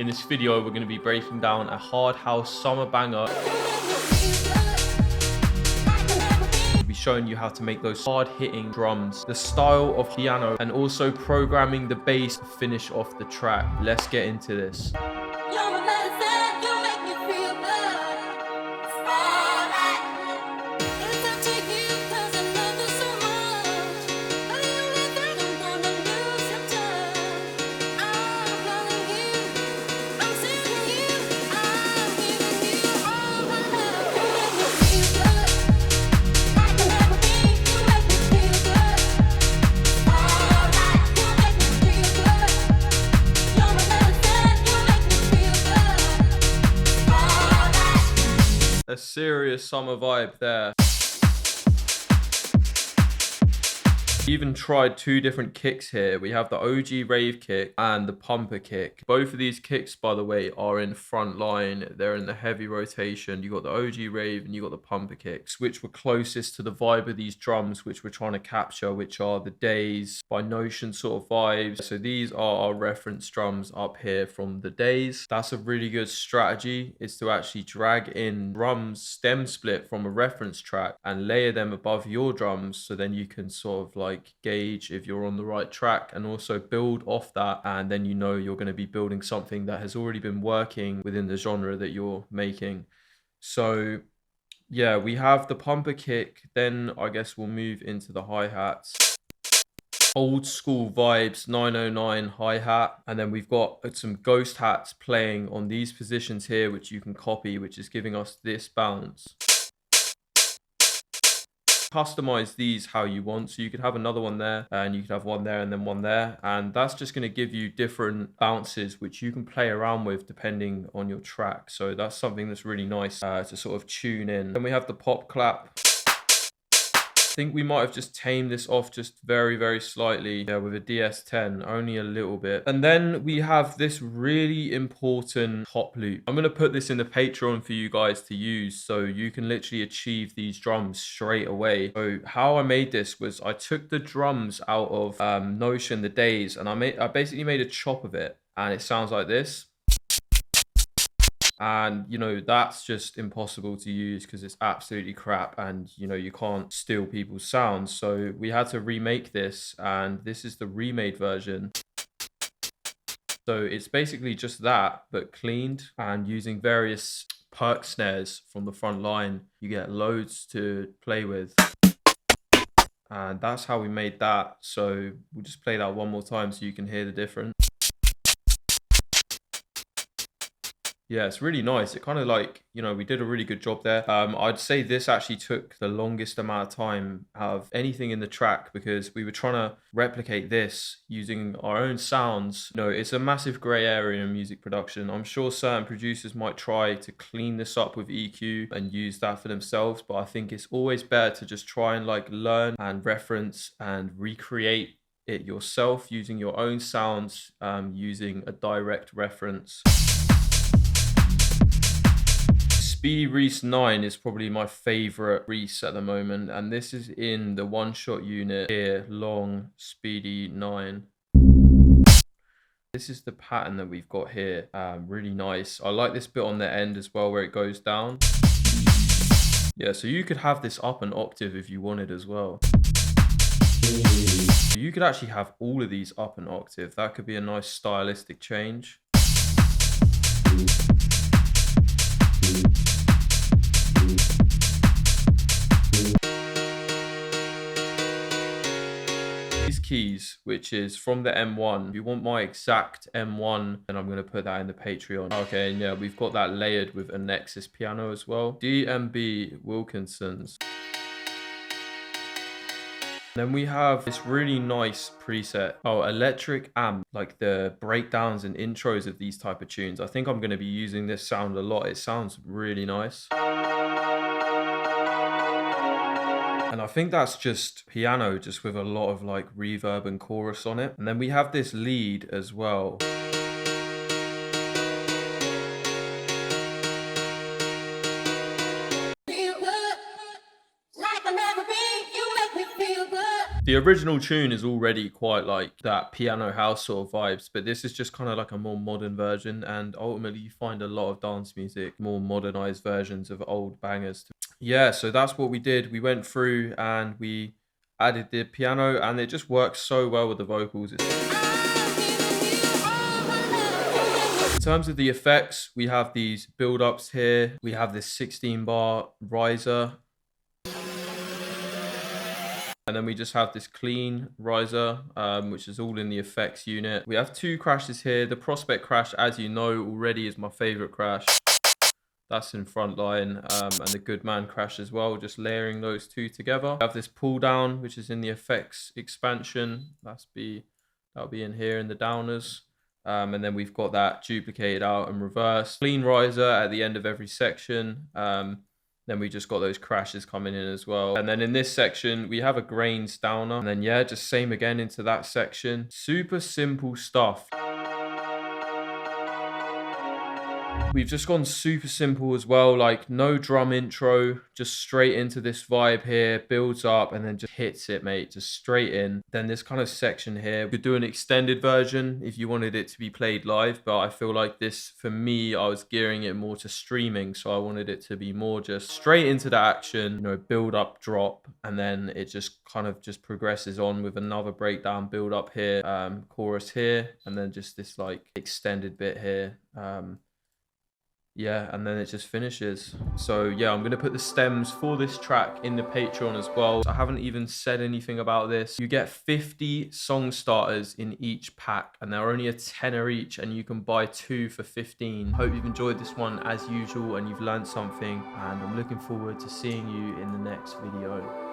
In this video, we're going to be breaking down a hard house summer banger. We'll be showing you how to make those hard-hitting drums, the style of piano, and also programming the bass to finish off the track. Let's get into this. A serious summer vibe there. We even tried two different kicks here. We have the OG rave kick and the pumper kick. Both of these kicks, by the way, are in Frontline. They're in the heavy rotation. You got the OG rave and you got the pumper kicks, which were closest to the vibe of these drums, which we're trying to capture, which are the Days by Notion sort of vibes. So these are our reference drums up here from the Days. That's a really good strategy, is to actually drag in drums stem split from a reference track and layer them above your drums, so then you can sort of like gauge if you're on the right track and also build off that, and then you know you're going to be building something that has already been working within the genre that you're making. So yeah, we have the pumper kick, then I guess we'll move into the hi-hats. Old school vibes, 909 hi-hat, and then we've got some ghost hats playing on these positions here, which you can copy, which is giving us this bounce. Customize these how you want, so you could have another one there and you could have one there and then one there, and that's just going to give you different bounces which you can play around with depending on your track. So that's something that's really nice to sort of tune in. Then we have the pop clap. I think we might have just tamed this off just very slightly, yeah, with a DS10, only a little bit. And then we have this really important top loop. I'm going to put this in the Patreon for you guys to use, so you can literally achieve these drums straight away. So how I made this was I took the drums out of Notion, the Days, and I basically made a chop of it, and it sounds like this. And you know, that's just impossible to use because it's absolutely crap, and you know, you can't steal people's sounds. So we had to remake this, and this is the remade version. So it's basically just that, but cleaned, and using various perk snares from the front line. You get loads to play with, and that's how we made that. So we'll just play that one more time so you can hear the difference. Yeah, it's really nice. It kind of like, you know, we did a really good job there. I'd say this actually took the longest amount of time out of anything in the track, because we were trying to replicate this using our own sounds. You know, it's a massive gray area in music production. I'm sure certain producers might try to clean this up with EQ and use that for themselves, but I think it's always better to just try and like learn and reference and recreate it yourself using your own sounds, using a direct reference. Speedy Reese 9 is probably my favorite Reese at the moment, and this is in the one-shot unit here, long Speedy 9. This is the pattern that we've got here, really nice. I like this bit on the end as well where it goes down. Yeah, so you could have this up an octave if you wanted as well. You could actually have all of these up an octave. That could be a nice stylistic change. These keys, which is from the M1. If you want my exact M1, then I'm going to put that in the Patreon. Okay, and yeah, we've got that layered with a Nexus piano as well. DMB Wilkinson's. Then we have this really nice preset. Oh, electric amp, like the breakdowns and intros of these type of tunes. I think I'm going to be using this sound a lot. It sounds really nice. And I think that's just piano, just with a lot of like reverb and chorus on it. And then we have this lead as well. The the original tune is already quite like that piano house sort of vibes, but this is just kind of like a more modern version. And ultimately you find a lot of dance music, more modernized versions of old bangers. Yeah, so that's what we did. We went through and we added the piano, and it just works so well with the vocals. In terms of the effects, we have these build-ups here. We have this 16-bar riser. And then we just have this clean riser, which is all in the effects unit. We have two crashes here. The Prospect crash, as you know already, is my favorite crash. That's in Frontline, and the Good Man crash as well, just layering those two together. We have this pull down, which is in the effects expansion. That'll be in here in the downers. And then we've got that duplicated out and reverse. Clean riser at the end of every section. Then we just got those crashes coming in as well. And then in this section, we have a grains downer. And then, yeah, just same again into that section. Super simple stuff. We've just gone super simple as well, like no drum intro, just straight into this vibe here, builds up and then just hits it, mate, just straight in. Then this kind of section here, we could do an extended version if you wanted it to be played live, but I feel like this, for me, I was gearing it more to streaming, so I wanted it to be more just straight into the action, you know, build up, drop, and then it just kind of just progresses on with another breakdown, build up here, chorus here, and then just this like extended bit here. Yeah, and then it just finishes. So yeah, I'm gonna put the stems for this track in the Patreon as well. I haven't even said anything about this. You get 50 song starters in each pack, and they're only a tenner each, and you can buy 2 for 15. Hope you've enjoyed this one as usual and you've learned something, and I'm looking forward to seeing you in the next video.